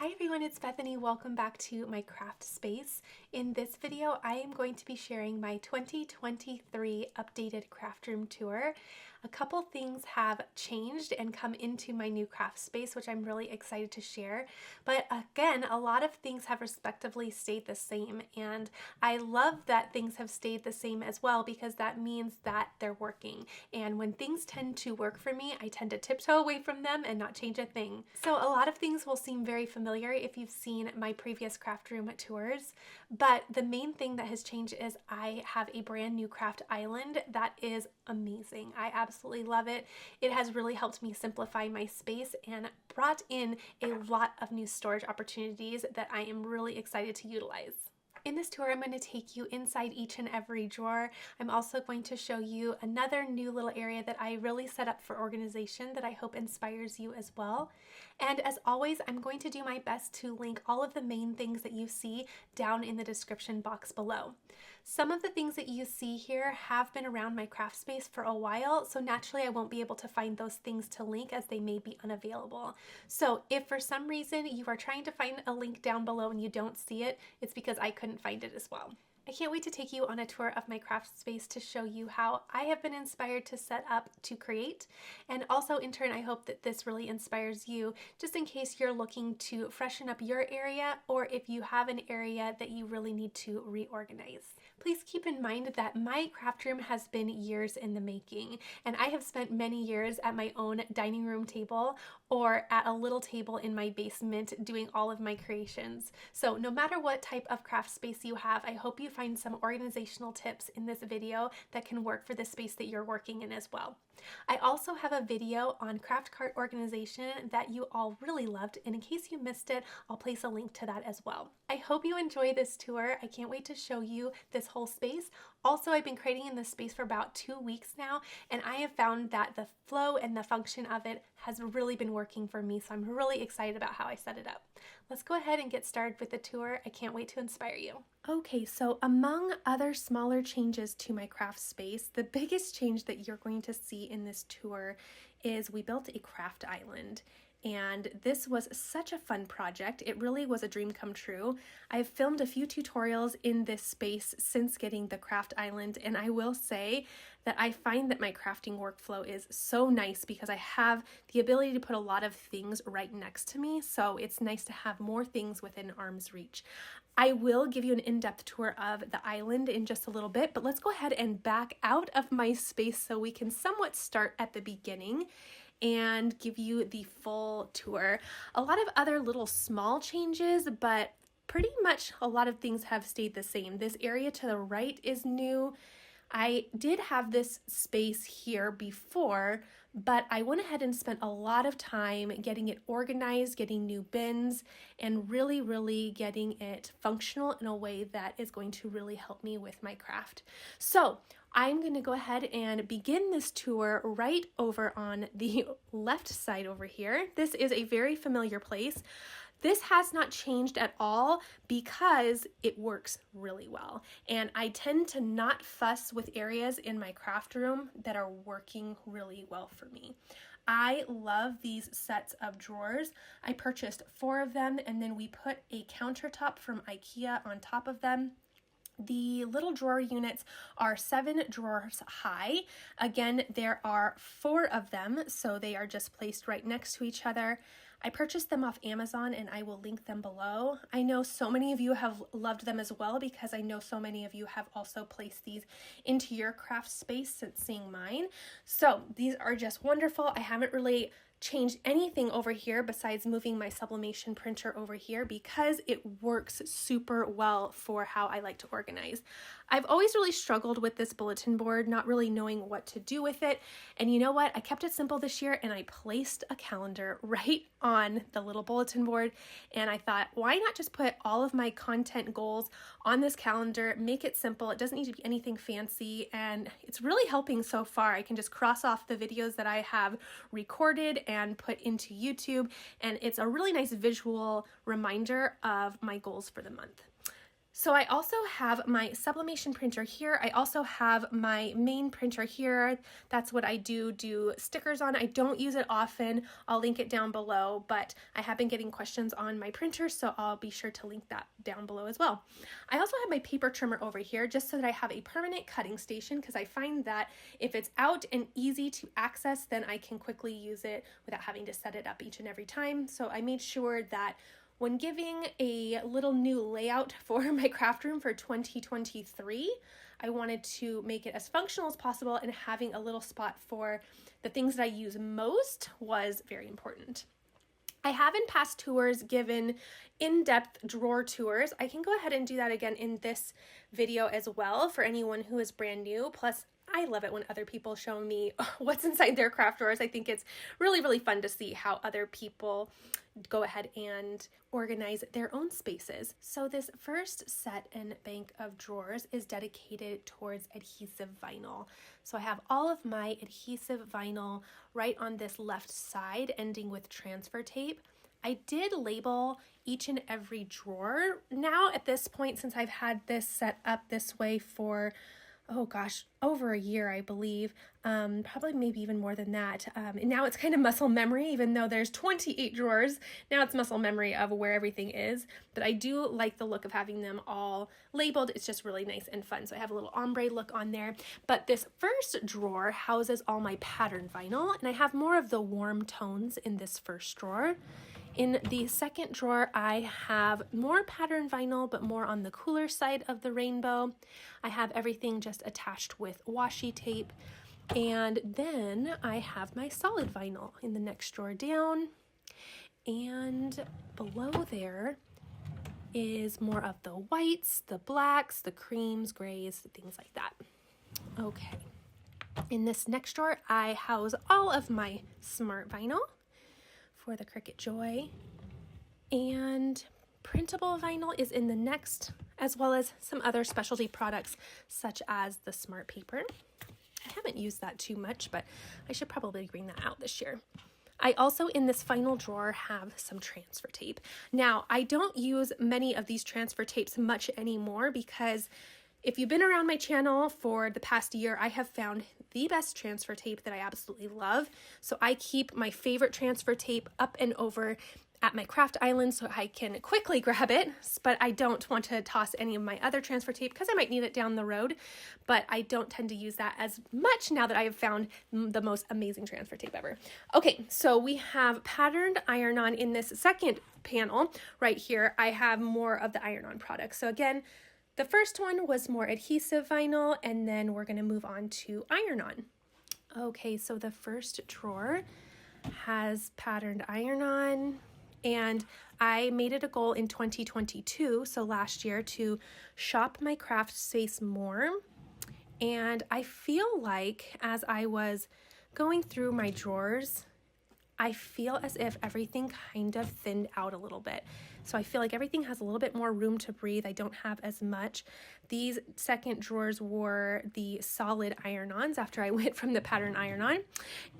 Hi everyone, it's Bethany. Welcome back to my craft space. In this video, I am going to be sharing my 2023 updated craft room tour. A couple things have changed and come into my new craft space, which I'm really excited to share. But again, a lot of things have respectively stayed the same, and I love that things have stayed the same as well because that means that they're working. And when things tend to work for me, I tend to tiptoe away from them and not change a thing. So a lot of things will seem very familiar if you've seen my previous craft room tours, but the main thing that has changed is I have a brand new craft island that is amazing. I absolutely love it. It has really helped me simplify my space and brought in a lot of new storage opportunities that I am really excited to utilize. In this tour, I'm going to take you inside each and every drawer. I'm also going to show you another new little area that I really set up for organization that I hope inspires you as well. And as always, I'm going to do my best to link all of the main things that you see down in the description box below. Some of the things that you see here have been around my craft space for a while, so naturally I won't be able to find those things to link as they may be unavailable. So if for some reason you are trying to find a link down below and you don't see it, it's because I couldn't find it as well. I can't wait to take you on a tour of my craft space to show you how I have been inspired to set up to create. And also in turn, I hope that this really inspires you just in case you're looking to freshen up your area or if you have an area that you really need to reorganize. Please keep in mind that my craft room has been years in the making, and I have spent many years at my own dining room table or at a little table in my basement doing all of my creations. So no matter what type of craft space you have, I hope you find some organizational tips in this video that can work for the space that you're working in as well. I also have a video on craft cart organization that you all really loved, and in case you missed it, I'll place a link to that as well. I hope you enjoy this tour. I can't wait to show you this whole space. Also, I've been creating in this space for about 2 weeks now, and I have found that the flow and the function of it has really been working for me, so I'm really excited about how I set it up. Let's go ahead and get started with the tour. I can't wait to inspire you. Okay, so among other smaller changes to my craft space, the biggest change that you're going to see in this tour is we built a craft island. And this was such a fun project. It really was a dream come true. I've filmed a few tutorials in this space since getting the craft island, and I will say that I find that my crafting workflow is so nice because I have the ability to put a lot of things right next to me, so it's nice to have more things within arm's reach. I will give you an in-depth tour of the island in just a little bit, but let's go ahead and back out of my space so we can somewhat start at the beginning and give you the full tour. A lot of other little small changes, but pretty much a lot of things have stayed the same. This area to the right is new. I did have this space here before, but I went ahead and spent a lot of time getting it organized, getting new bins, and really getting it functional in a way that is going to really help me with my craft. So I'm going to go ahead and begin this tour right over on the left side over here. This is a very familiar place. This has not changed at all because it works really well. And I tend to not fuss with areas in my craft room that are working really well for me. I love these sets of drawers. I purchased 4 of them, and then we put a countertop from Ikea on top of them. The little drawer units are 7 drawers high. Again, there are 4 of them, so they are just placed right next to each other. I purchased them off Amazon, and I will link them below. I know so many of you have loved them as well because I know so many of you have also placed these into your craft space since seeing mine. So these are just wonderful. I haven't really changed anything over here besides moving my sublimation printer over here because it works super well for how I like to organize. I've always really struggled with this bulletin board, not really knowing what to do with it. And you know what? I kept it simple this year and I placed a calendar right on the little bulletin board. And I thought, why not just put all of my content goals on this calendar, make it simple. It doesn't need to be anything fancy. And it's really helping so far. I can just cross off the videos that I have recorded and put into YouTube. And it's a really nice visual reminder of my goals for the month. So I also have my sublimation printer here. I also have my main printer here. That's what I do stickers on. I don't use it often. I'll link it down below, but I have been getting questions on my printer, so I'll be sure to link that down below as well. I also have my paper trimmer over here just so that I have a permanent cutting station, because I find that if it's out and easy to access, then I can quickly use it without having to set it up each and every time. So I made sure that when giving a little new layout for my craft room for 2023, I wanted to make it as functional as possible, and having a little spot for the things that I use most was very important. I have in past tours given in-depth drawer tours. I can go ahead and do that again in this video as well for anyone who is brand new. Plus, I love it when other people show me what's inside their craft drawers. I think it's really, really fun to see how other people go ahead and organize their own spaces. So this first set and bank of drawers is dedicated towards adhesive vinyl. So I have all of my adhesive vinyl right on this left side, ending with transfer tape. I did label each and every drawer. Now at this point, since I've had this set up this way for oh gosh, over a year, I believe, probably maybe even more than that. And now it's kind of muscle memory, even though there's 28 drawers. Now it's muscle memory of where everything is, but I do like the look of having them all labeled. It's just really nice and fun. So I have a little ombre look on there, but this first drawer houses all my pattern vinyl, and I have more of the warm tones in this first drawer. In the second drawer, I have more pattern vinyl, but more on the cooler side of the rainbow. I have everything just attached with washi tape. And then I have my solid vinyl in the next drawer down. And below there is more of the whites, the blacks, the creams, grays, things like that. Okay. In this next drawer, I house all of my smart vinyl for the Cricut Joy, and printable vinyl is in the next, as well as some other specialty products such as the smart paper. I haven't used that too much, but I should probably bring that out this year. I also, in this final drawer, have some transfer tape. Now, I don't use many of these transfer tapes much anymore, because if you've been around my channel for the past year, I have found the best transfer tape that I absolutely love. So I keep my favorite transfer tape up and over at my craft island so I can quickly grab it, but I don't want to toss any of my other transfer tape because I might need it down the road, but I don't tend to use that as much now that I have found the most amazing transfer tape ever. Okay, so we have patterned iron-on in this second panel right here. I have more of the iron-on products. So again, the first one was more adhesive vinyl, and then we're going to move on to iron-on. Okay, so the first drawer has patterned iron-on, and I made it a goal in 2022, so last year, to shop my craft space more. And I feel like as I was going through my drawers, I feel as if everything kind of thinned out a little bit. So I feel like everything has a little bit more room to breathe. I don't have as much. These second drawers were the solid iron-ons after I went from the pattern iron-on.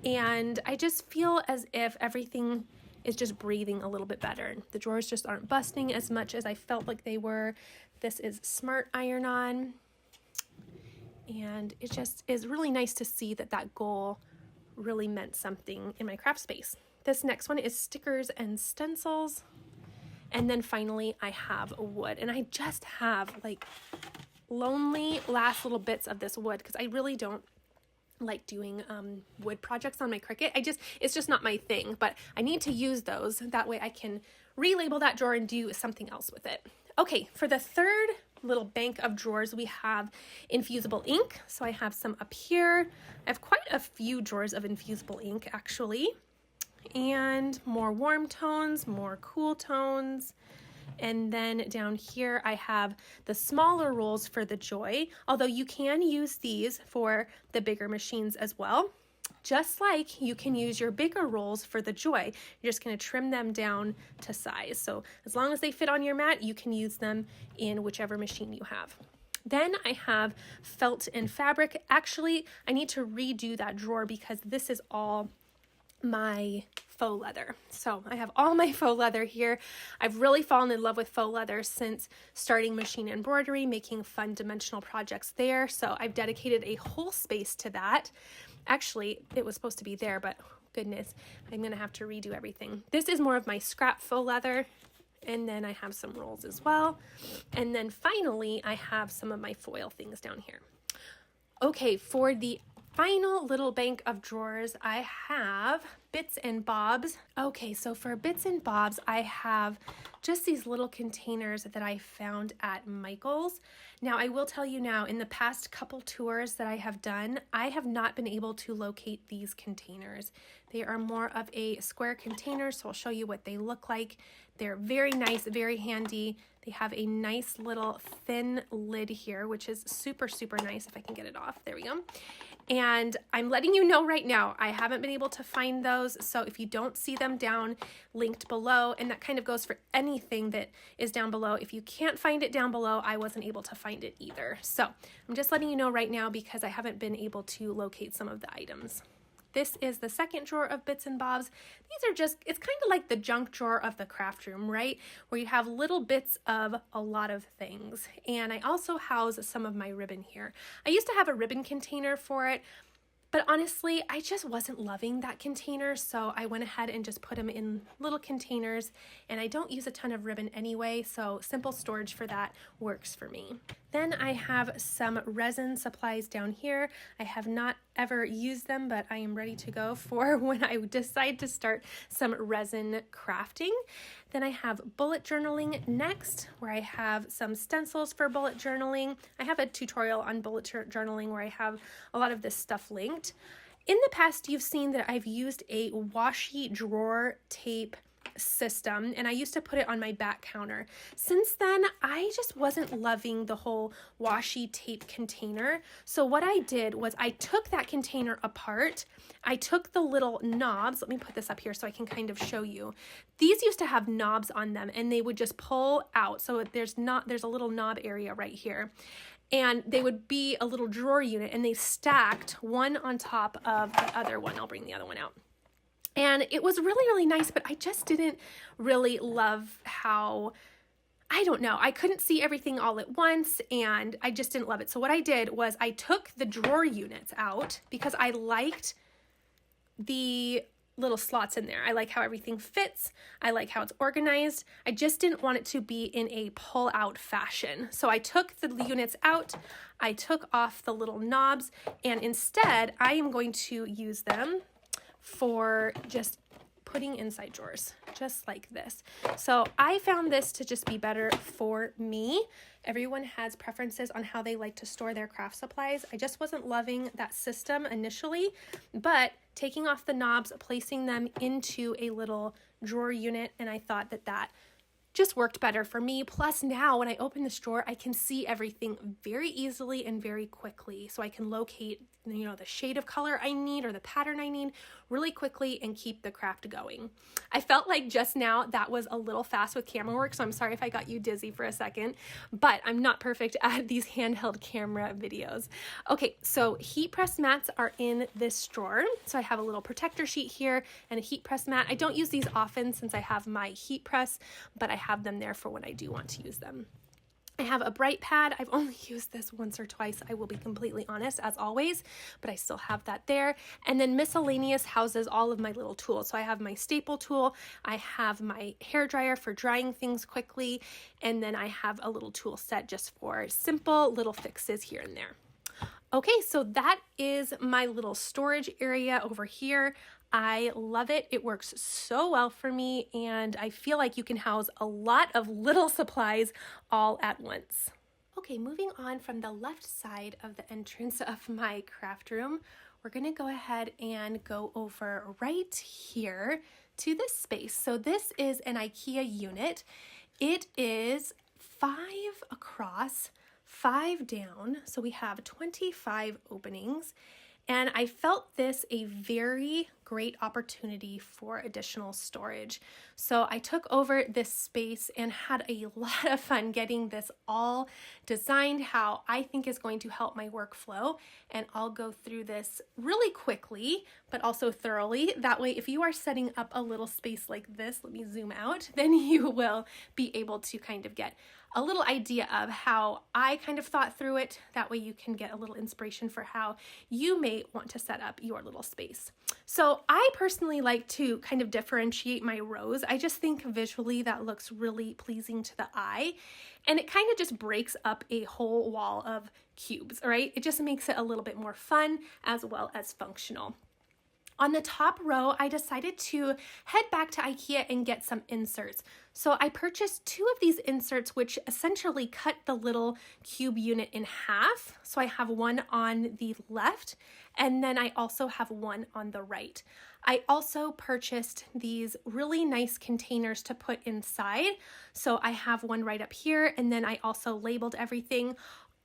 And I just feel as if everything is just breathing a little bit better. The drawers just aren't busting as much as I felt like they were. This is smart iron-on. And it just is really nice to see that that goal really meant something in my craft space. This next one is stickers and stencils. And then finally I have wood, and I just have like lonely last little bits of this wood because I really don't like doing wood projects on my Cricut. It's just not my thing, but I need to use those. That way I can relabel that drawer and do something else with it. Okay, for the third little bank of drawers, we have infusible ink. So I have some up here. I have quite a few drawers of infusible ink actually, and more warm tones, more cool tones. And then down here I have the smaller rolls for the Joy, although you can use these for the bigger machines as well. Just like you can use your bigger rolls for the Joy. You're just going to trim them down to size. So as long as they fit on your mat, you can use them in whichever machine you have. Then I have felt and fabric. Actually, I need to redo that drawer because this is all my faux leather. So I have all my faux leather here. I've really fallen in love with faux leather since starting machine embroidery, making fun dimensional projects there. So I've dedicated a whole space to that. Actually, it was supposed to be there, but goodness, I'm gonna have to redo everything. This is more of my scrap faux leather. And then I have some rolls as well. And then finally, I have some of my foil things down here. Okay, for the final little bank of drawers, I have bits and bobs. Okay, so for bits and bobs, I have just these little containers that I found at Michael's. Now, I will tell you now, in the past couple tours that I have done, I have not been able to locate these containers. They are more of a square container, so I'll show you what they look like. They're very nice, very handy. They have a nice little thin lid here, which is super, super nice. If I can get it off, there we go. And I'm letting you know right now, I haven't been able to find those. So if you don't see them down linked below, and that kind of goes for anything that is down below, if you can't find it down below, I wasn't able to find it either. So I'm just letting you know right now because I haven't been able to locate some of the items. This is the second drawer of bits and bobs. These are just, it's kind of like the junk drawer of the craft room, right? Where you have little bits of a lot of things. And I also house some of my ribbon here. I used to have a ribbon container for it, but honestly, I just wasn't loving that container, so I went ahead and just put them in little containers, and I don't use a ton of ribbon anyway, so simple storage for that works for me. Then I have some resin supplies down here. I have not ever used them, but I am ready to go for when I decide to start some resin crafting. Then I have bullet journaling next, where I have some stencils for bullet journaling. I have a tutorial on bullet journaling where I have a lot of this stuff linked. In the past, you've seen that I've used a washi drawer tape system, and I used to put it on my back counter. Since then, I just wasn't loving the whole washi tape container. So what I did was I took that container apart. I took the little knobs. Let me put this up here so I can kind of show you. These used to have knobs on them, and they would just pull out. So there's a little knob area right here. And they would be a little drawer unit, and they stacked one on top of the other one. I'll bring the other one out. And it was really, really nice, but I just didn't really love how, I don't know, I couldn't see everything all at once, and I just didn't love it. So what I did was I took the drawer units out because I liked the little slots in there. I like how everything fits. I like how it's organized. I just didn't want it to be in a pull-out fashion. So I took the units out, I took off the little knobs, and instead I am going to use them for just putting inside drawers, just like this. So I found this to just be better for me. Everyone has preferences on how they like to store their craft supplies. I just wasn't loving that system initially, but taking off the knobs, placing them into a little drawer unit, and I thought that that just worked better for me. Plus now when I open this drawer, I can see everything very easily and very quickly. So I can locate, you know, the shade of color I need or the pattern I need really quickly and keep the craft going. I felt like just now that was a little fast with camera work, so I'm sorry if I got you dizzy for a second, but I'm not perfect at these handheld camera videos. Okay, so heat press mats are in this drawer. So I have a little protector sheet here and a heat press mat. I don't use these often since I have my heat press, but I have them there for when I do want to use them. I have a bright pad. I've only used this once or twice, I will be completely honest, as always, but I still have that there. And then miscellaneous houses all of my little tools. So I have my staple tool, I have my hair dryer for drying things quickly, and then I have a little tool set just for simple little fixes here and there. Okay, so that is my little storage area over here. I love it. It works so well for me, and I feel like you can house a lot of little supplies all at once. Okay, moving on from the left side of the entrance of my craft room, we're gonna go ahead and go over right here to this space. So this is an Ikea unit. It is 5 across, 5 down, so we have 25 openings. And I felt this a very great opportunity for additional storage. So I took over this space and had a lot of fun getting this all designed how I think is going to help my workflow. And I'll go through this really quickly, but also thoroughly. That way, if you are setting up a little space like this, let me zoom out, then you will be able to kind of get a little idea of how I kind of thought through it. That way you can get a little inspiration for how you may want to set up your little space. So I personally like to kind of differentiate my rows. I just think visually that looks really pleasing to the eye, and it kind of just breaks up a whole wall of cubes, all right? It just makes it a little bit more fun as well as functional. On the top row, I decided to head back to Ikea and get some inserts. So I purchased 2 of these inserts, which essentially cut the little cube unit in half. So I have one on the left, and then I also have one on the right. I also purchased these really nice containers to put inside. So I have one right up here, and then I also labeled everything.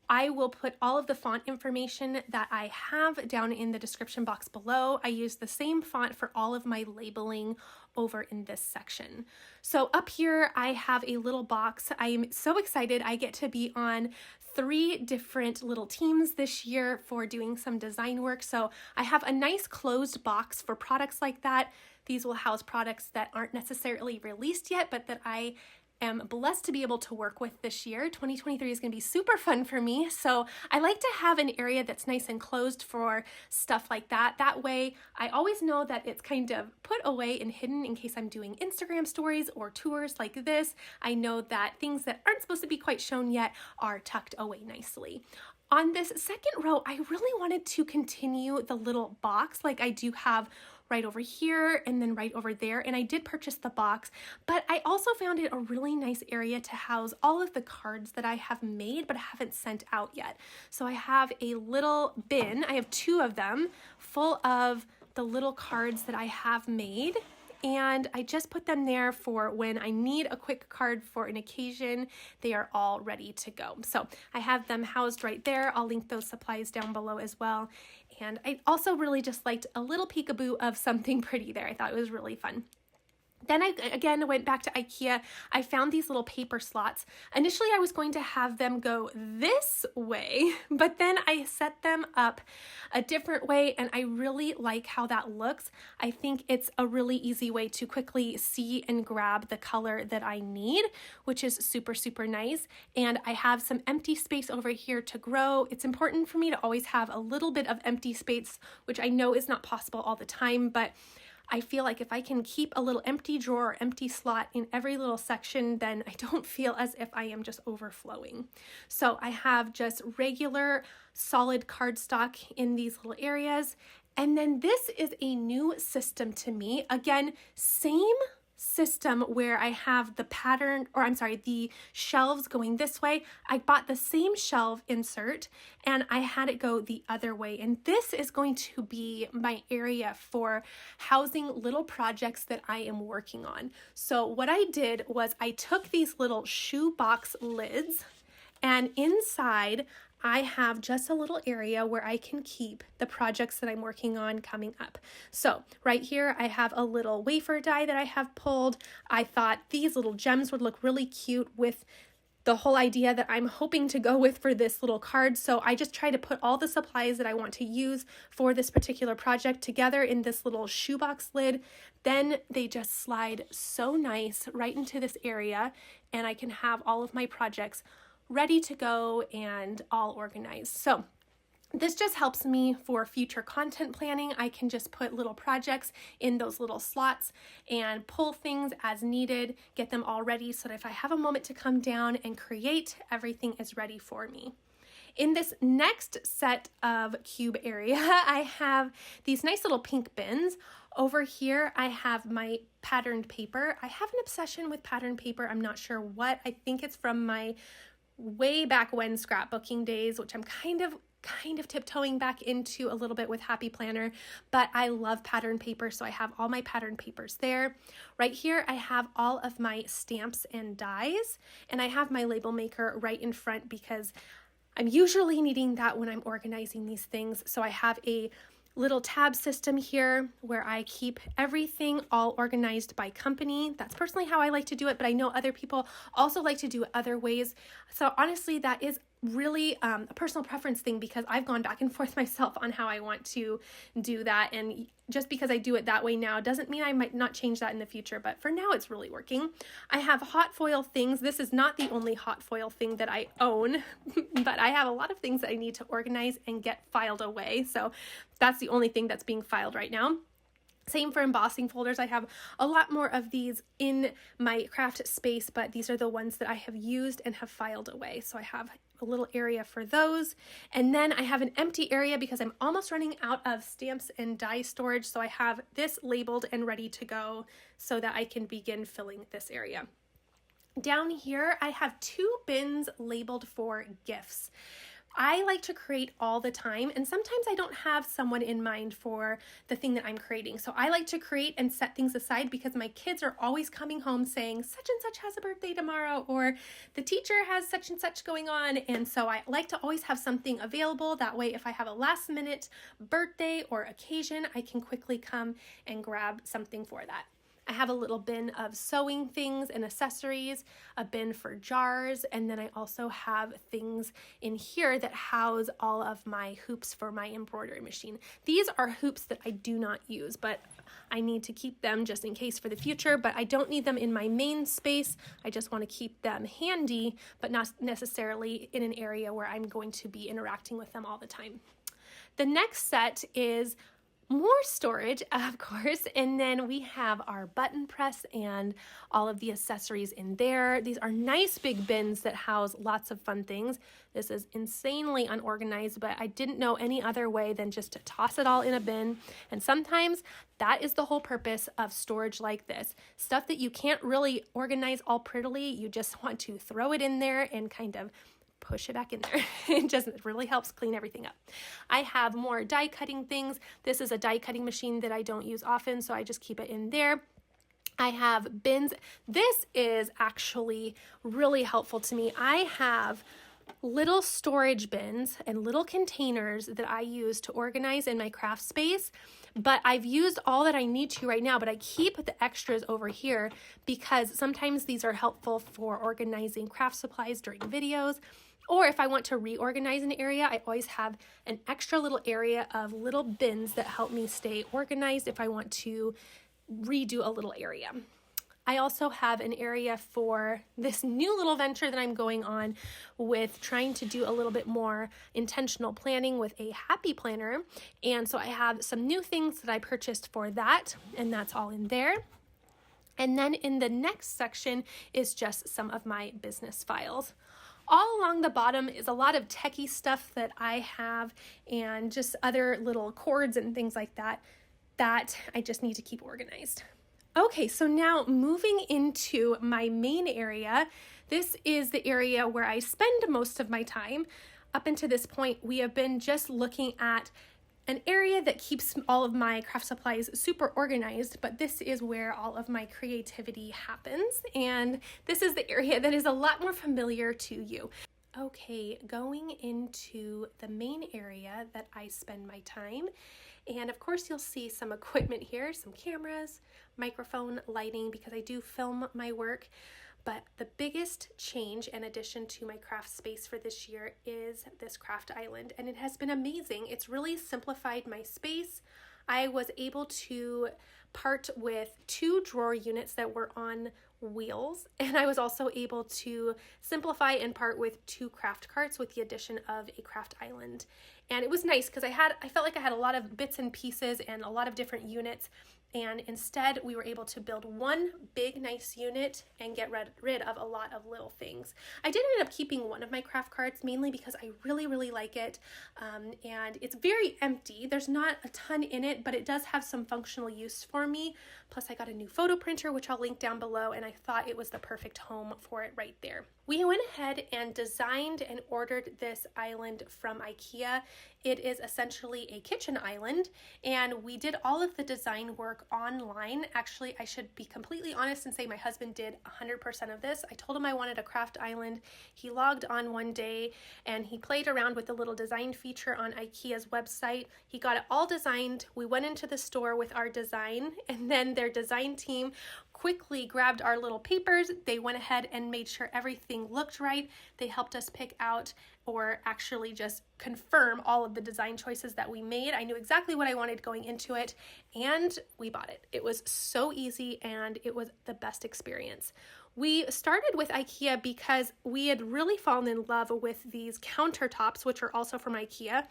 I will put all of the font information that I have down in the description box below. I use the same font for all of my labeling over in this section. So up here, I have a little box. I'm so excited. I get to be on 3 different little teams this year for doing some design work. So I have a nice closed box for products like that. These will house products that aren't necessarily released yet, but that I am blessed to be able to work with this year. 2023 is going to be super fun for me. So I like to have an area that's nice and closed for stuff like that. That way I always know that it's kind of put away and hidden in case I'm doing Instagram stories or tours like this. I know that things that aren't supposed to be quite shown yet are tucked away nicely. On this second row, I really wanted to continue the little box like I do have right over here and then right over there, and I did purchase the box, but I also found it a really nice area to house all of the cards that I have made but haven't sent out yet. So I have a little bin, I have 2 of them, full of the little cards that I have made, and I just put them there for when I need a quick card for an occasion. They are all ready to go. So I have them housed right there. I'll link those supplies down below as well. And I also really just liked a little peekaboo of something pretty there. I thought it was really fun. Then I again went back to Ikea. I found these little paper slots. Initially, I was going to have them go this way, but then I set them up a different way, and I really like how that looks. I think it's a really easy way to quickly see and grab the color that I need, which is super, super nice. And I have some empty space over here to grow. It's important for me to always have a little bit of empty space, which I know is not possible all the time, but I feel like if I can keep a little empty drawer or empty slot in every little section, then I don't feel as if I am just overflowing. So I have just regular solid cardstock in these little areas. And then this is a new system to me. Again, same system where I have the pattern, or I'm sorry, the shelves going this way. I bought the same shelf insert and I had it go the other way. And this is going to be my area for housing little projects that I am working on. So what I did was I took these little shoebox lids, and inside I have just a little area where I can keep the projects that I'm working on coming up. So right here, I have a little wafer die that I have pulled. I thought these little gems would look really cute with the whole idea that I'm hoping to go with for this little card. So I just try to put all the supplies that I want to use for this particular project together in this little shoebox lid. Then they just slide so nice right into this area, and I can have all of my projects ready to go and all organized. So this just helps me for future content planning. I can just put little projects in those little slots and pull things as needed, get them all ready so that if I have a moment to come down and create, everything is ready for me. In this next set of cube area, I have these nice little pink bins. Over here, I have my patterned paper. I have an obsession with patterned paper. I'm not sure what. I think it's from my way back when scrapbooking days, which I'm kind of tiptoeing back into a little bit with Happy Planner, but I love pattern paper, so I have all my pattern papers there. Right here, I have all of my stamps and dies, and I have my label maker right in front because I'm usually needing that when I'm organizing these things. So I have a little tab system here where I keep everything all organized by company. That's personally how I like to do it, but I know other people also like to do it other ways. So honestly, that is really a personal preference thing because I've gone back and forth myself on how I want to do that. And just because I do it that way now doesn't mean I might not change that in the future, but for now it's really working. I have hot foil things. This is not the only hot foil thing that I own, but I have a lot of things that I need to organize and get filed away. So that's the only thing that's being filed right now. Same for embossing folders. I have a lot more of these in my craft space, but these are the ones that I have used and have filed away. So I have a little area for those. And then I have an empty area because I'm almost running out of stamps and die storage. So I have this labeled and ready to go so that I can begin filling this area. Down here, I have 2 bins labeled for gifts. I like to create all the time, and sometimes I don't have someone in mind for the thing that I'm creating. So I like to create and set things aside because my kids are always coming home saying such and such has a birthday tomorrow, or the teacher has such and such going on. And so I like to always have something available. That way, if I have a last minute birthday or occasion, I can quickly come and grab something for that. I have a little bin of sewing things and accessories, a bin for jars, and then I also have things in here that house all of my hoops for my embroidery machine. These are hoops that I do not use, but I need to keep them just in case for the future, but I don't need them in my main space. I just want to keep them handy, but not necessarily in an area where I'm going to be interacting with them all the time. The next set is more storage, of course, and then we have our button press and all of the accessories in there. These are nice big bins that house lots of fun things. This is insanely unorganized, but I didn't know any other way than just to toss it all in a bin. And sometimes that is the whole purpose of storage like this. Stuff that you can't really organize all prettily, you just want to throw it in there and kind of push it back in there. It really helps clean everything up. I have more die cutting things. This is a die cutting machine that I don't use often, so I just keep it in there. I have bins. This is actually really helpful to me. I have little storage bins and little containers that I use to organize in my craft space, but I've used all that I need to right now, but I keep the extras over here because sometimes these are helpful for organizing craft supplies during videos. Or if I want to reorganize an area, I always have an extra little area of little bins that help me stay organized if I want to redo a little area. I also have an area for this new little venture that I'm going on with trying to do a little bit more intentional planning with a happy planner. And so I have some new things that I purchased for that, and that's all in there. And then in the next section is just some of my business files. All along the bottom is a lot of techie stuff that I have and just other little cords and things like that that I just need to keep organized. Okay, so now moving into my main area, this is the area where I spend most of my time. Up until this point, we have been just looking at an area that keeps all of my craft supplies super organized, but this is where all of my creativity happens, and this is the area that is a lot more familiar to you. Okay, going into the main area that I spend my time, and of course you'll see some equipment here, some cameras, microphone, lighting, because I do film my work. But the biggest change and addition to my craft space for this year is this craft island, and it has been amazing. It's really simplified my space. I was able to part with 2 drawer units that were on wheels, and I was also able to simplify and part with 2 craft carts with the addition of a craft island. And it was nice because I felt like I had a lot of bits and pieces and a lot of different units, and instead we were able to build one big nice unit and get rid of a lot of little things. I did end up keeping one of my craft carts mainly because I really like it, and it's very empty. There's not a ton in it, but it does have some functional use for me. Plus I got a new photo printer, which I'll link down below, and I thought it was the perfect home for it right there. We went ahead and designed and ordered this island from Ikea It is essentially a kitchen island, and we did all of the design work online. Actually, I should be completely honest and say my husband did 100% of this. I told him I wanted a craft island. He logged on one day and he played around with the little design feature on Ikea's website. He got it all designed. We went into the store with our design, and then their design team quickly grabbed our little papers. They went ahead and made sure everything looked right. They helped us pick out, or actually just confirm, all of the design choices that we made. I knew exactly what I wanted going into it, and we bought it. It was so easy, and it was the best experience. We started with Ikea because we had really fallen in love with these countertops, which are also from Ikea.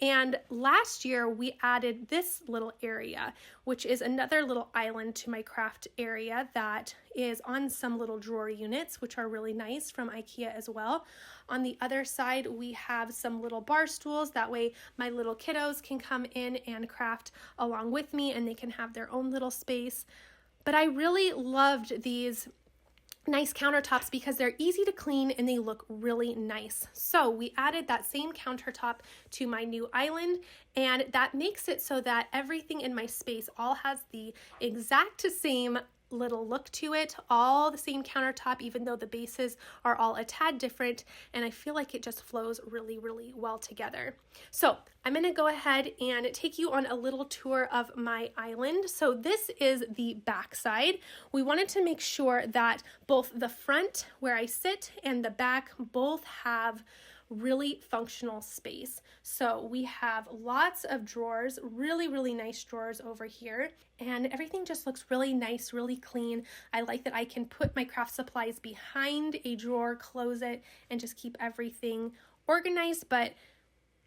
And last year we added this little area, which is another little island to my craft area that is on some little drawer units, which are really nice, from Ikea as well. On the other side, we have some little bar stools. That way my little kiddos can come in and craft along with me, and they can have their own little space. But I really loved these nice countertops because they're easy to clean and they look really nice. So we added that same countertop to my new island, and that makes it so that everything in my space all has the exact same little look to it, all the same countertop, even though the bases are all a tad different, and I feel like it just flows really, really well together. So I'm going to go ahead and take you on a little tour of my island. So this is the back side. We wanted to make sure that both the front where I sit and the back both have really functional space. So we have lots of drawers, really, really nice drawers over here, and everything just looks really nice, really clean. I like that I can put my craft supplies behind a drawer, close it, and just keep everything organized, but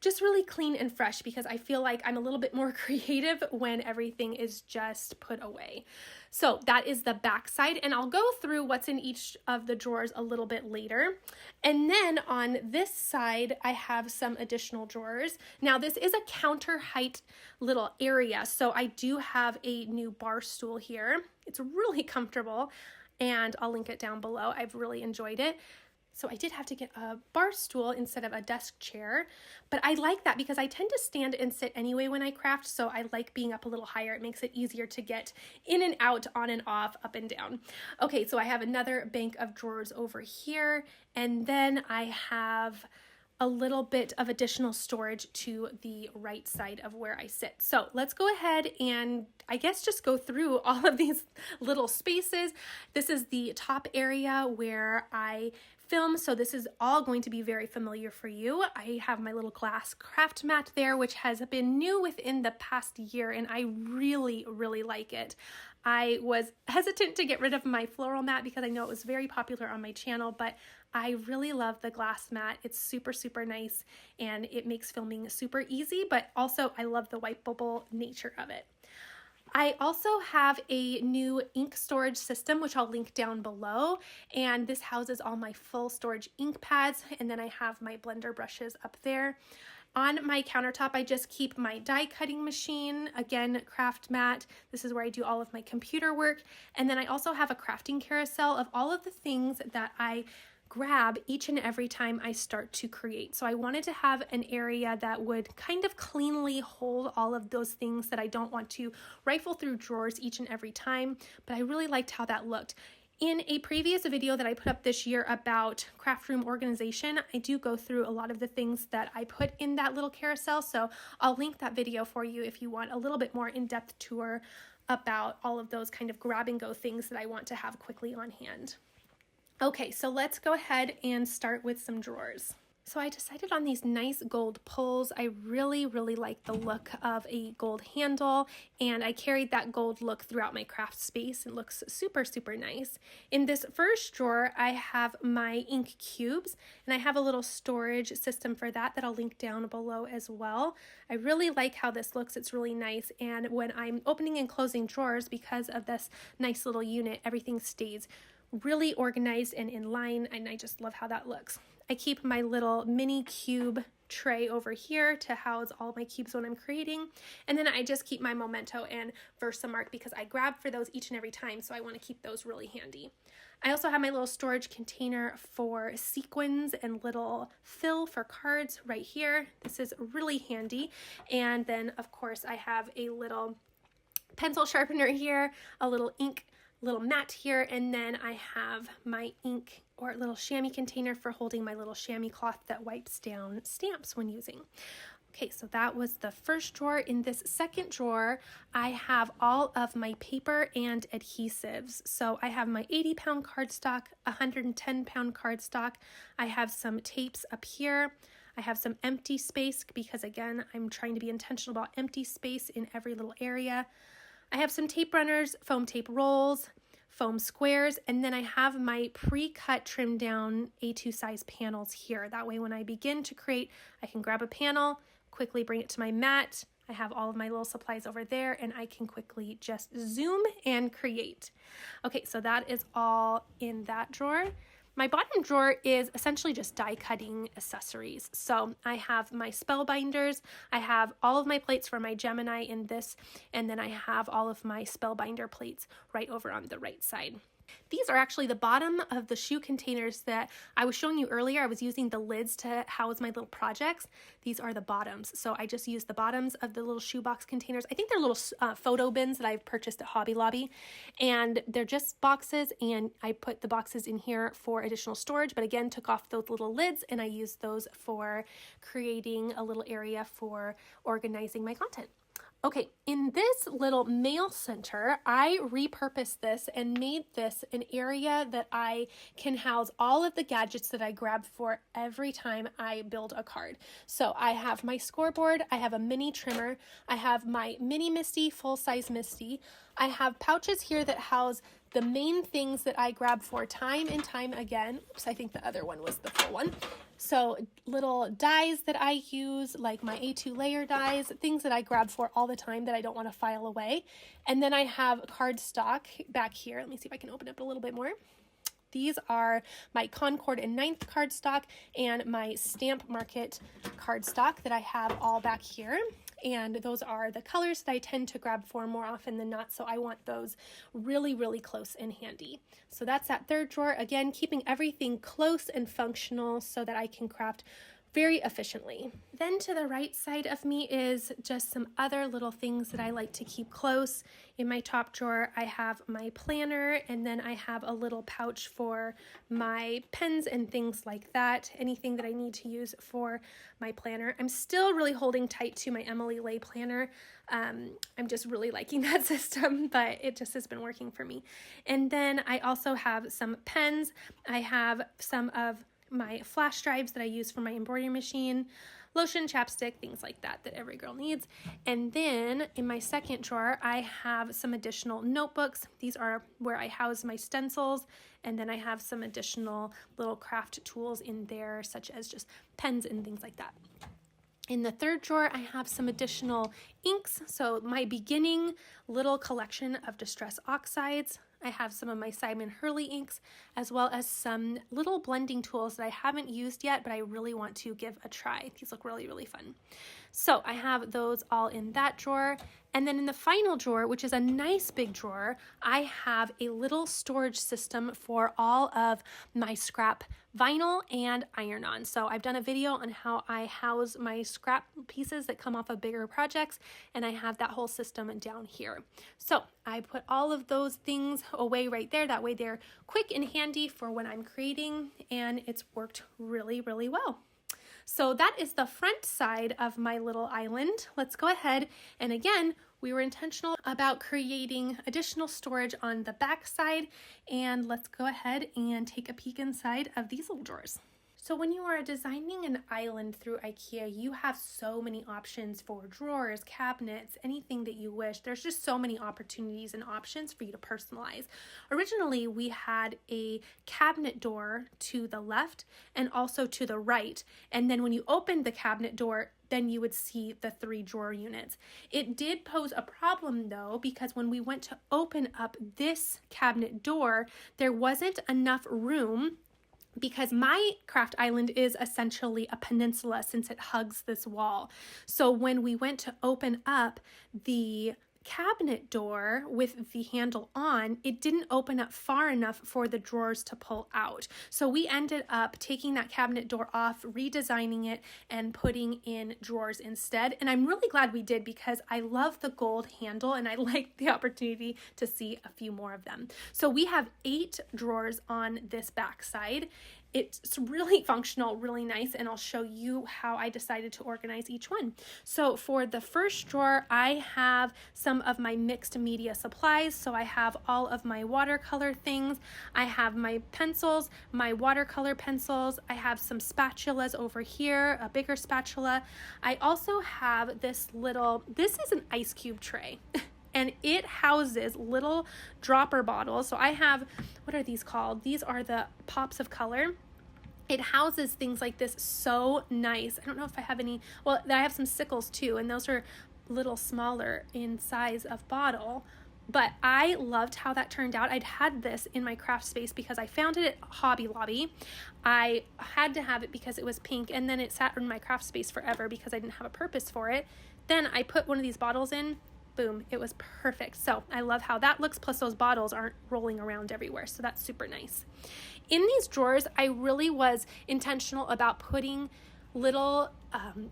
just really clean and fresh, because I feel like I'm a little bit more creative when everything is just put away. So that is the back side, and I'll go through what's in each of the drawers a little bit later. And then on this side, I have some additional drawers. Now this is a counter height little area, so I do have a new bar stool here. It's really comfortable, and I'll link it down below. I've really enjoyed it. So I did have to get a bar stool instead of a desk chair, but I like that because I tend to stand and sit anyway when I craft, so I like being up a little higher. It makes it easier to get in and out, on and off, up and down. Okay, so I have another bank of drawers over here, and then I have a little bit of additional storage to the right side of where I sit. So let's go ahead and I guess just go through all of these little spaces. This is the top area where I film, so this is all going to be very familiar for you. I have my little glass craft mat there, which has been new within the past year, and I really, really like it. I was hesitant to get rid of my floral mat because I know it was very popular on my channel, but I really love the glass mat. It's super, super nice, and it makes filming super easy, but also I love the wipeable nature of it. I also have a new ink storage system, which I'll link down below, and this houses all my full storage ink pads, and then I have my blender brushes up there. On my countertop, I just keep my die cutting machine, again, craft mat. This is where I do all of my computer work, and then I also have a crafting carousel of all of the things that I grab each and every time I start to create. So I wanted to have an area that would kind of cleanly hold all of those things that I don't want to rifle through drawers each and every time, but I really liked how that looked. In a previous video that I put up this year about craft room organization, I do go through a lot of the things that I put in that little carousel, so I'll link that video for you if you want a little bit more in-depth tour about all of those kind of grab and go things that I want to have quickly on hand. Okay, so let's go ahead and start with some drawers. So I decided on these nice gold pulls. I really, really like the look of a gold handle, and I carried that gold look throughout my craft space. It looks super, super nice. In this first drawer, I have my ink cubes, and I have a little storage system for that I'll link down below as well. I really like how this looks. It's really nice, and when I'm opening and closing drawers, because of this nice little unit, everything stays really organized and in line, and I just love how that looks. I keep my little mini cube tray over here to house all my cubes when I'm creating. And then I just keep my Memento and Versamark because I grab for those each and every time, so I want to keep those really handy. I also have my little storage container for sequins and little fill for cards right here. This is really handy. And then of course I have a little pencil sharpener here, a little ink, little mat here, and then I have my ink or little chamois container for holding my little chamois cloth that wipes down stamps when using. Okay, so that was the first drawer. In this second drawer, I have all of my paper and adhesives. So I have my 80-pound cardstock, 110-pound cardstock. I have some tapes up here. I have some empty space because, again, I'm trying to be intentional about empty space in every little area. I have some tape runners, foam tape rolls, foam squares, and then I have my pre-cut trimmed down A2 size panels here. That way when I begin to create, I can grab a panel, quickly bring it to my mat. I have all of my little supplies over there and I can quickly just zoom and create. Okay, so that is all in that drawer. My bottom drawer is essentially just die cutting accessories. So I have my spellbinders, I have all of my plates for my Gemini in this, and then I have all of my spellbinder plates right over on the right side. These are actually the bottom of the shoe containers that I was showing you earlier. I was using the lids to house my little projects. These are the bottoms. So I just use the bottoms of the little shoebox containers. I think they're little photo bins that I've purchased at Hobby Lobby. And they're just boxes, and I put the boxes in here for additional storage, but again, took off those little lids and I used those for creating a little area for organizing my content. Okay, in this little mail center, I repurposed this and made this an area that I can house all of the gadgets that I grab for every time I build a card. So I have my scoreboard, I have a mini trimmer, I have my mini Misty, full-size Misty. I have pouches here that house the main things that I grab for time and time again. Oops, I think the other one was the full one. So little dies that I use, like my A2 layer dies, things that I grab for all the time that I don't want to file away. And then I have cardstock back here. Let me see if I can open up a little bit more. These are my Concord and 9th cardstock and my Stamp Market cardstock that I have all back here. And those are the colors that I tend to grab for more often than not, so I want those really, really close and handy. So that's that third drawer. Again, keeping everything close and functional so that I can craft very efficiently. Then to the right side of me is just some other little things that I like to keep close. In my top drawer, I have my planner, and then I have a little pouch for my pens and things like that, anything that I need to use for my planner. I'm still really holding tight to my Emily Lay planner. I'm just really liking that system, but it just has been working for me. And then I also have some pens. I have some of my flash drives that I use for my embroidery machine, lotion, chapstick, things like that every girl needs. And then in my second drawer, I have some additional notebooks. These are where I house my stencils. And then I have some additional little craft tools in there, such as just pens and things like that. In the third drawer, I have some additional inks. So my beginning little collection of Distress Oxides. I have some of my Simon Hurley inks, as well as some little blending tools that I haven't used yet, but I really want to give a try. These look really, really fun. So I have those all in that drawer. And then in the final drawer, which is a nice big drawer, I have a little storage system for all of my scrap vinyl and iron-on. So I've done a video on how I house my scrap pieces that come off of bigger projects, and I have that whole system down here. So I put all of those things away right there. That way they're quick and handy for when I'm creating, and it's worked really, really well. So that is the front side of my little island. Let's go ahead, and again, we were intentional about creating additional storage on the back side, and let's go ahead and take a peek inside of these little drawers. So when you are designing an island through Ikea, you have so many options for drawers, cabinets, anything that you wish. There's just so many opportunities and options for you to personalize. Originally, we had a cabinet door to the left and also to the right. And then when you opened the cabinet door, then you would see the 3 drawer units. It did pose a problem though, because when we went to open up this cabinet door, there wasn't enough room because my craft island is essentially a peninsula since it hugs this wall. So when we went to open up the cabinet door with the handle on, it didn't open up far enough for the drawers to pull out. So we ended up taking that cabinet door off, redesigning it, and putting in drawers instead. And I'm really glad we did, because I love the gold handle and I like the opportunity to see a few more of them. So we have 8 drawers on this back side. It's really functional, really nice, and I'll show you how I decided to organize each one. So for the first drawer, I have some of my mixed media supplies. So I have all of my watercolor things. I have my pencils, my watercolor pencils. I have some spatulas over here, a bigger spatula. I also have this is an ice cube tray. And it houses little dropper bottles. So I have, what are these called? These are the pops of color. It houses things like this, so nice. I don't know if I have any, well, I have some sickles too, and those are a little smaller in size of bottle. But I loved how that turned out. I'd had this in my craft space because I found it at Hobby Lobby. I had to have it because it was pink, and then it sat in my craft space forever because I didn't have a purpose for it. Then I put one of these bottles in. Boom, it was perfect. So I love how that looks, plus those bottles aren't rolling around everywhere. So that's super nice. In these drawers, I really was intentional about putting little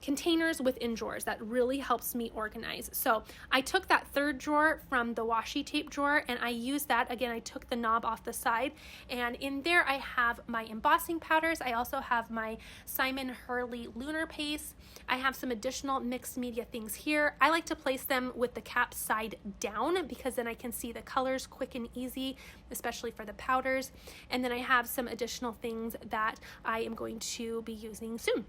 containers within drawers. That really helps me organize. So I took that third drawer from the washi tape drawer and I used that. Again, I took the knob off the side, and in there I have my embossing powders. I also have my Simon Hurley lunar paste. I have some additional mixed media things here. I like to place them with the cap side down because then I can see the colors quick and easy, especially for the powders. And then I have some additional things that I am going to be using soon.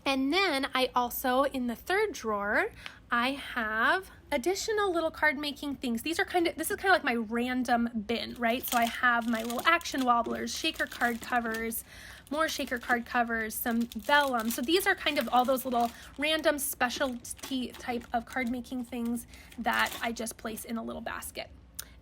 And then I also, in the third drawer, I have additional little card making things. This is kind of like my random bin, right? So I have my little action wobblers, shaker card covers, more shaker card covers, some vellum. So these are kind of all those little random specialty type of card making things that I just place in a little basket.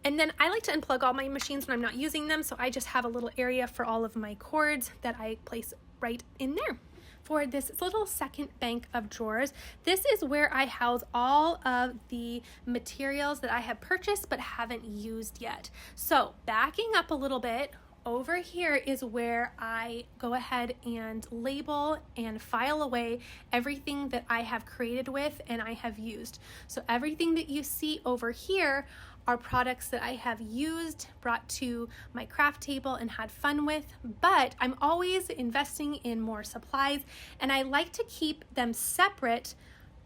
And then I like to unplug all my machines when I'm not using them. So I just have a little area for all of my cords that I place right in there. For this little second bank of drawers, this is where I house all of the materials that I have purchased but haven't used yet. So backing up a little bit, over here is where I go ahead and label and file away everything that I have created with and I have used. So everything that you see over here are products that I have used, brought to my craft table and had fun with, but I'm always investing in more supplies and I like to keep them separate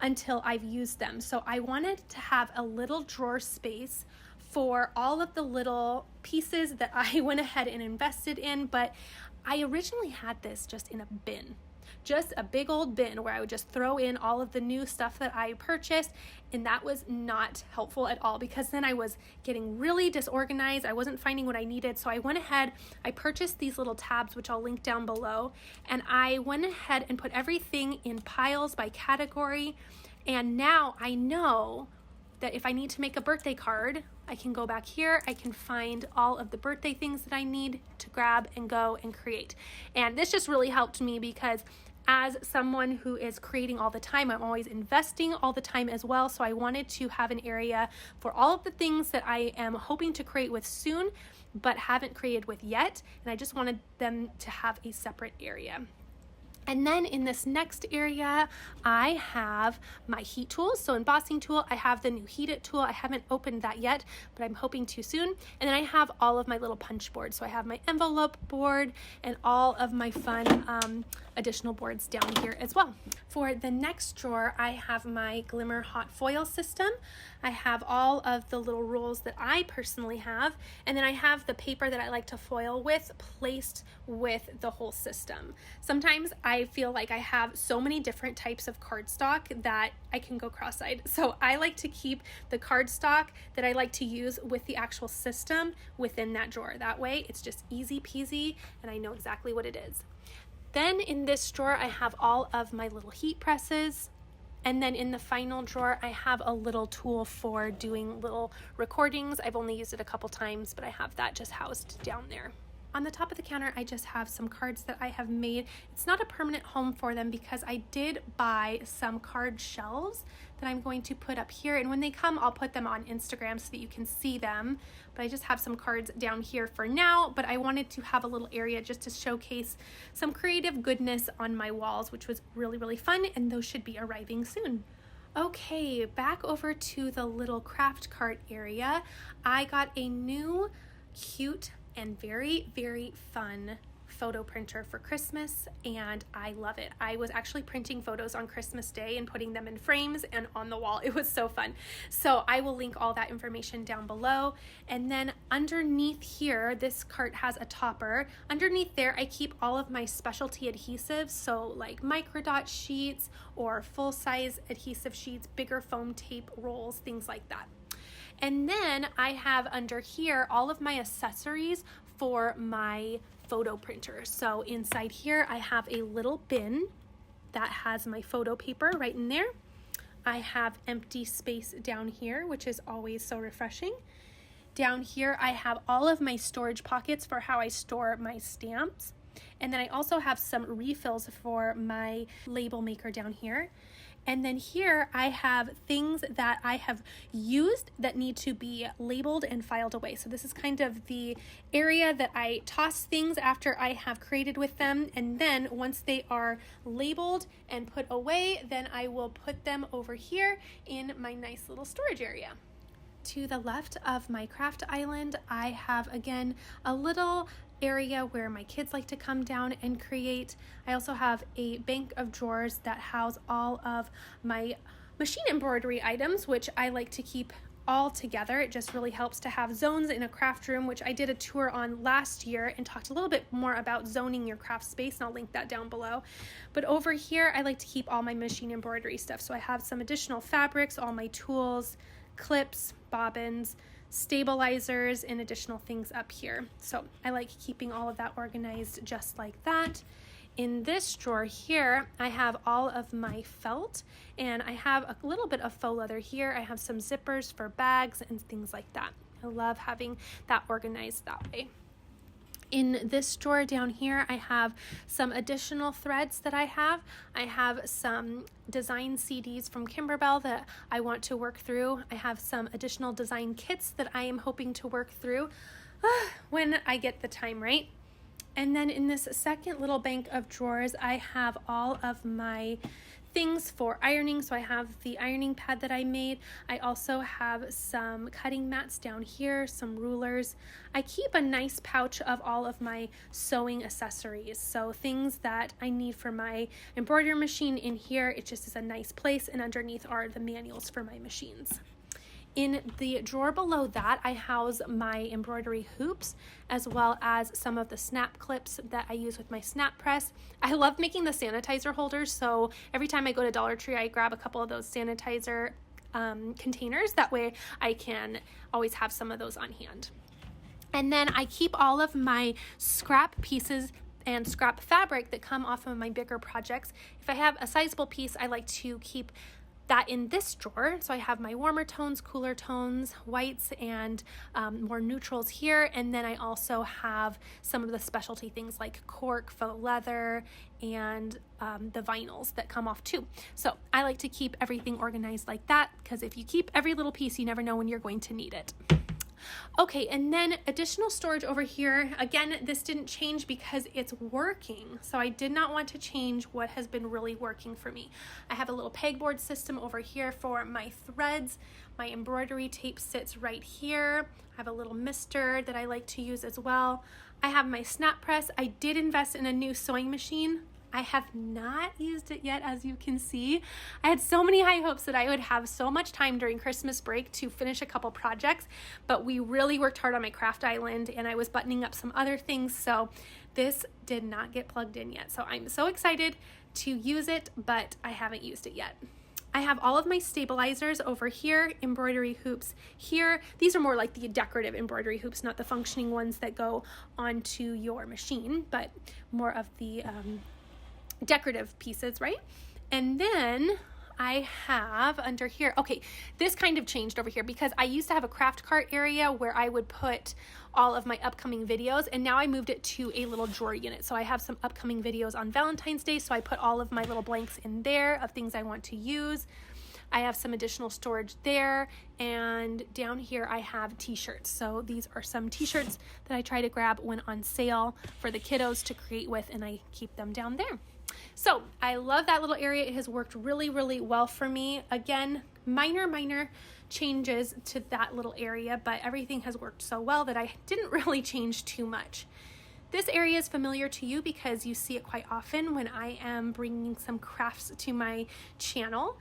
until I've used them. So I wanted to have a little drawer space for all of the little pieces that I went ahead and invested in, but I originally had this just in a bin. Just a big old bin where I would just throw in all of the new stuff that I purchased, and that was not helpful at all because then I was getting really disorganized. I wasn't finding what I needed, so I went ahead, I purchased these little tabs, which I'll link down below, and I went ahead and put everything in piles by category, and now I know that if I need to make a birthday card, I can go back here, I can find all of the birthday things that I need to grab and go and create. And this just really helped me because as someone who is creating all the time, I'm always investing all the time as well. So I wanted to have an area for all of the things that I am hoping to create with soon, but haven't created with yet. And I just wanted them to have a separate area. And then in this next area, I have my heat tools. So embossing tool, I have the new Heat It tool. I haven't opened that yet, but I'm hoping to soon. And then I have all of my little punch boards. So I have my envelope board and all of my fun additional boards down here as well. For the next drawer, I have my Glimmer hot foil system. I have all of the little rolls that I personally have, and then I have the paper that I like to foil with placed with the whole system. Sometimes I feel like I have so many different types of cardstock that I can go cross-eyed. So I like to keep the cardstock that I like to use with the actual system within that drawer. That way it's just easy peasy and I know exactly what it is. Then in this drawer, I have all of my little heat presses. And then in the final drawer, I have a little tool for doing little recordings. I've only used it a couple times, but I have that just housed down there. On the top of the counter, I just have some cards that I have made. It's not a permanent home for them because I did buy some card shelves that I'm going to put up here. And when they come, I'll put them on Instagram so that you can see them. But I just have some cards down here for now. But I wanted to have a little area just to showcase some creative goodness on my walls, which was really, really fun. And those should be arriving soon. Okay, back over to the little craft cart area. I got a new cute and very, very fun photo printer for Christmas, and I love it. I was actually printing photos on Christmas Day and putting them in frames and on the wall. It was so fun. So I will link all that information down below. And then underneath here, this cart has a topper. Underneath there, I keep all of my specialty adhesives, so like microdot sheets or full-size adhesive sheets, bigger foam tape rolls, things like that. And then I have under here all of my accessories for my photo printer. So inside here, I have a little bin that has my photo paper right in there. I have empty space down here, which is always so refreshing. Down here, I have all of my storage pockets for how I store my stamps. And then I also have some refills for my label maker down here. And then here I have things that I have used that need to be labeled and filed away. So this is kind of the area that I toss things after I have created with them. And then once they are labeled and put away, then I will put them over here in my nice little storage area. To the left of my craft island, I have again a little area where my kids like to come down and create. I also have a bank of drawers that house all of my machine embroidery items, which I like to keep all together. It just really helps to have zones in a craft room, which I did a tour on last year and talked a little bit more about zoning your craft space, and I'll link that down below. But over here, I like to keep all my machine embroidery stuff. So I have some additional fabrics, all my tools, clips, bobbins, stabilizers, and additional things up here. So I like keeping all of that organized just like that. In this drawer here, I have all of my felt, and I have a little bit of faux leather here. I have some zippers for bags and things like that. I love having that organized that way. In this drawer down here, I have some additional threads that I have. I have some design CDs from Kimberbell that I want to work through. I have some additional design kits that I am hoping to work through when I get the time right. And then in this second little bank of drawers, I have all of my things for ironing. So I have the ironing pad that I made. I also have some cutting mats down here, some rulers. I keep a nice pouch of all of my sewing accessories. So things that I need for my embroidery machine in here. It just is a nice place, and underneath are the manuals for my machines. In the drawer below that, I house my embroidery hoops, as well as some of the snap clips that I use with my snap press. I love making the sanitizer holders, so every time I go to Dollar Tree, I grab a couple of those sanitizer containers. That way I can always have some of those on hand. And then I keep all of my scrap pieces and scrap fabric that come off of my bigger projects. If I have a sizable piece, I like to keep that in this drawer. So I have my warmer tones, cooler tones, whites, and more neutrals here. And then I also have some of the specialty things like cork, faux leather, and the vinyls that come off too. So I like to keep everything organized like that, because if you keep every little piece, you never know when you're going to need it. Okay, and then additional storage over here. Again, this didn't change because it's working. So I did not want to change what has been really working for me. I have a little pegboard system over here for my threads. My embroidery tape sits right here. I have a little mister that I like to use as well. I have my snap press. I did invest in a new sewing machine. I have not used it yet, as you can see. I had so many high hopes that I would have so much time during Christmas break to finish a couple projects, but we really worked hard on my craft island, and I was buttoning up some other things, so this did not get plugged in yet. So I'm so excited to use it, but I haven't used it yet. I have all of my stabilizers over here, embroidery hoops here. These are more like the decorative embroidery hoops, not the functioning ones that go onto your machine, but more of the decorative pieces, right? And then I have under here, okay, this kind of changed over here because I used to have a craft cart area where I would put all of my upcoming videos, and now I moved it to a little drawer unit. So I have some upcoming videos on Valentine's Day, so I put all of my little blanks in there of things I want to use. I have some additional storage there, and down here I have t-shirts. So these are some t-shirts that I try to grab when on sale for the kiddos to create with, and I keep them down there. So I love that little area. It has worked really, really well for me. Again, minor changes to that little area, but everything has worked so well that I didn't really change too much. This area is familiar to you because you see it quite often when I am bringing some crafts to my channel.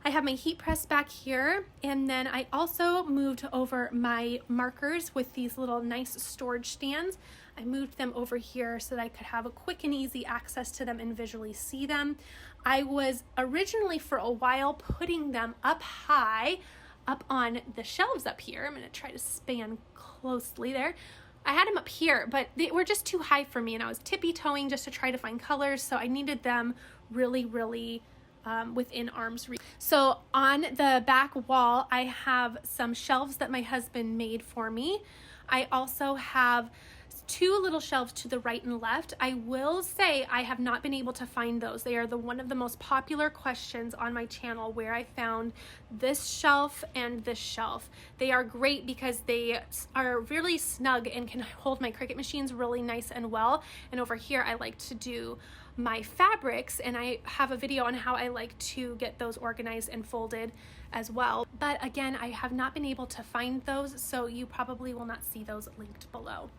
I have my heat press back here, and then I also moved over my markers with these little nice storage stands. I moved them over here so that I could have a quick and easy access to them and visually see them. I was originally for a while putting them up high, up on the shelves up here. I'm going to try to span closely there. I had them up here, but they were just too high for me, and I was tippy-toeing just to try to find colors, so I needed them really within arm's reach. So on the back wall, I have some shelves that my husband made for me. I also have two little shelves to the right and left. I will say I have not been able to find those. They are one of the most popular questions on my channel, where I found this shelf and this shelf. They are great because they are really snug and can hold my Cricut machines really nice and well. And over here I like to do my fabrics, and I have a video on how I like to get those organized and folded as well. But again, I have not been able to find those, so you probably will not see those linked below.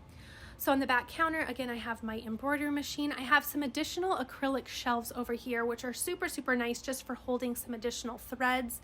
So on the back counter, again, I have my embroidery machine. I have some additional acrylic shelves over here, which are super nice just for holding some additional threads.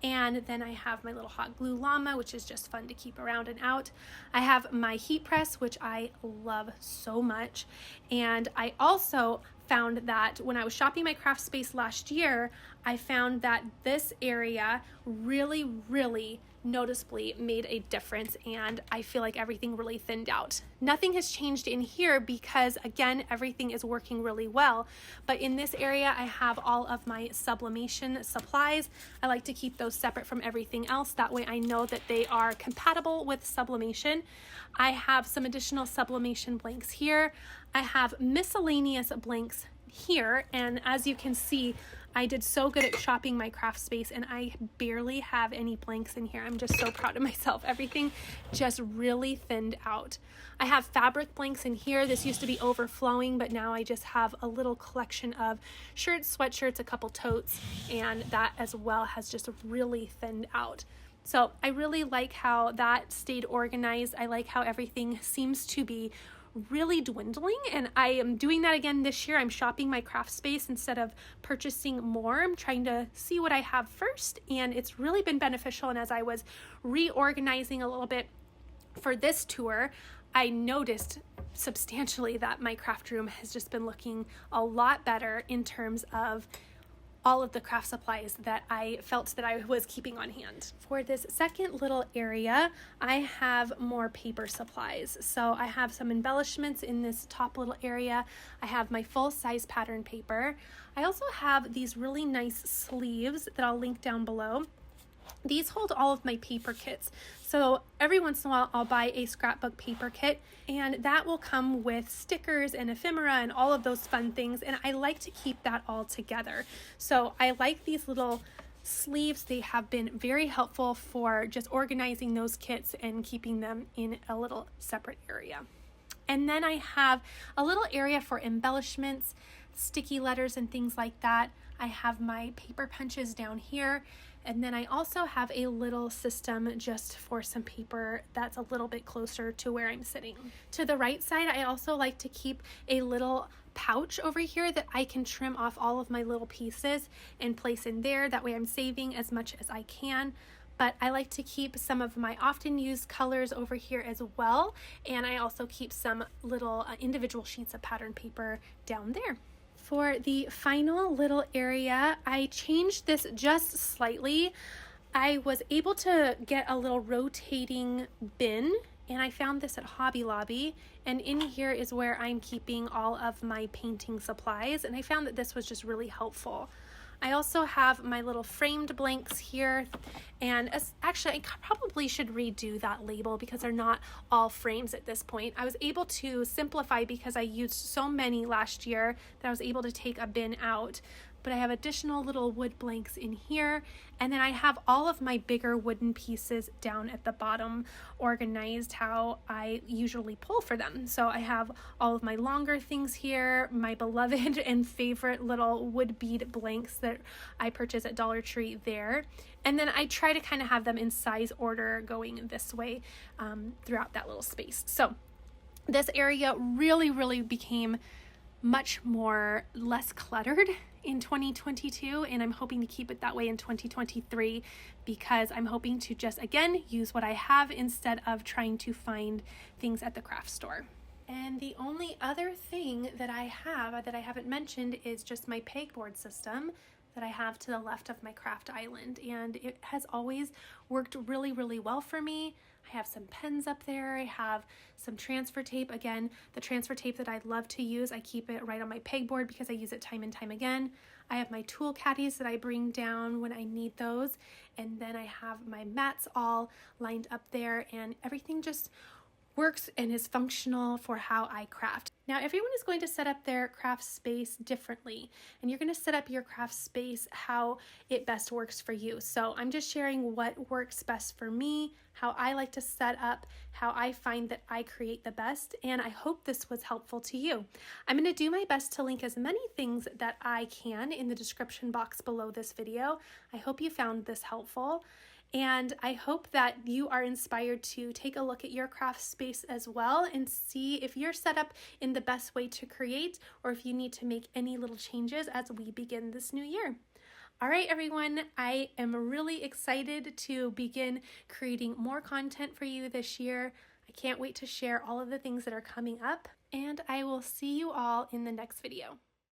And then I have my little hot glue llama, which is just fun to keep around and out. I have my heat press, which I love so much. And I also found that when I was shopping my craft space last year, I found that this area really noticeably made a difference, and I feel like everything really thinned out. Nothing has changed in here because, again, everything is working really well, but in this area I have all of my sublimation supplies. I like to keep those separate from everything else, that way I know that they are compatible with sublimation. I have some additional sublimation blanks here. I have miscellaneous blanks here, and as you can see, I did so good at shopping my craft space, and I barely have any blanks in here. I'm just so proud of myself. Everything just really thinned out. I have fabric blanks in here. This used to be overflowing, but now I just have a little collection of shirts, sweatshirts, a couple totes, and that as well has just really thinned out. So I really like how that stayed organized. I like how everything seems to be really dwindling, and I am doing that again this year. I'm shopping my craft space instead of purchasing more. I'm trying to see what I have first, and it's really been beneficial. And as I was reorganizing a little bit for this tour, I noticed substantially that my craft room has just been looking a lot better in terms of all of the craft supplies that I felt that I was keeping on hand. For this second little area, I have more paper supplies. So I have some embellishments in this top little area. I have my full-size pattern paper. I also have these really nice sleeves that I'll link down below. These hold all of my paper kits. So every once in a while I'll buy a scrapbook paper kit, and that will come with stickers and ephemera and all of those fun things, and I like to keep that all together. So I like these little sleeves. They have been very helpful for just organizing those kits and keeping them in a little separate area. And then I have a little area for embellishments, sticky letters and things like that. I have my paper punches down here. And then I also have a little system just for some paper that's a little bit closer to where I'm sitting. To the right side, I also like to keep a little pouch over here that I can trim off all of my little pieces and place in there. That way I'm saving as much as I can. But I like to keep some of my often used colors over here as well. And I also keep some little individual sheets of pattern paper down there. For the final little area, I changed this just slightly. I was able to get a little rotating bin, and I found this at Hobby Lobby, and in here is where I'm keeping all of my painting supplies, and I found that this was just really helpful. I also have my little framed blanks here, and actually I probably should redo that label because they're not all frames at this point. I was able to simplify because I used so many last year that I was able to take a bin out. But I have additional little wood blanks in here, and then I have all of my bigger wooden pieces down at the bottom organized how I usually pull for them. So I have all of my longer things here, my beloved and favorite little wood bead blanks that I purchased at Dollar Tree there, and then I try to kind of have them in size order going this way throughout that little space. So this area really became much more less cluttered in 2022, and I'm hoping to keep it that way in 2023 because I'm hoping to just again use what I have instead of trying to find things at the craft store. And the only other thing that I have that I haven't mentioned is just my pegboard system that I have to the left of my craft island, and it has always worked really well for me. I have some pens up there. I have some transfer tape. Again, the transfer tape that I love to use, I keep it right on my pegboard because I use it time and time again. I have my tool caddies that I bring down when I need those. And then I have my mats all lined up there, and everything just works and is functional for how I craft. Now, everyone is going to set up their craft space differently, and you're going to set up your craft space how it best works for you. So I'm just sharing what works best for me, how I like to set up, how I find that I create the best, and I hope this was helpful to you. I'm going to do my best to link as many things that I can in the description box below this video. I hope you found this helpful. And I hope that you are inspired to take a look at your craft space as well and see if you're set up in the best way to create, or if you need to make any little changes as we begin this new year. All right, everyone, I am really excited to begin creating more content for you this year. I can't wait to share all of the things that are coming up, and I will see you all in the next video.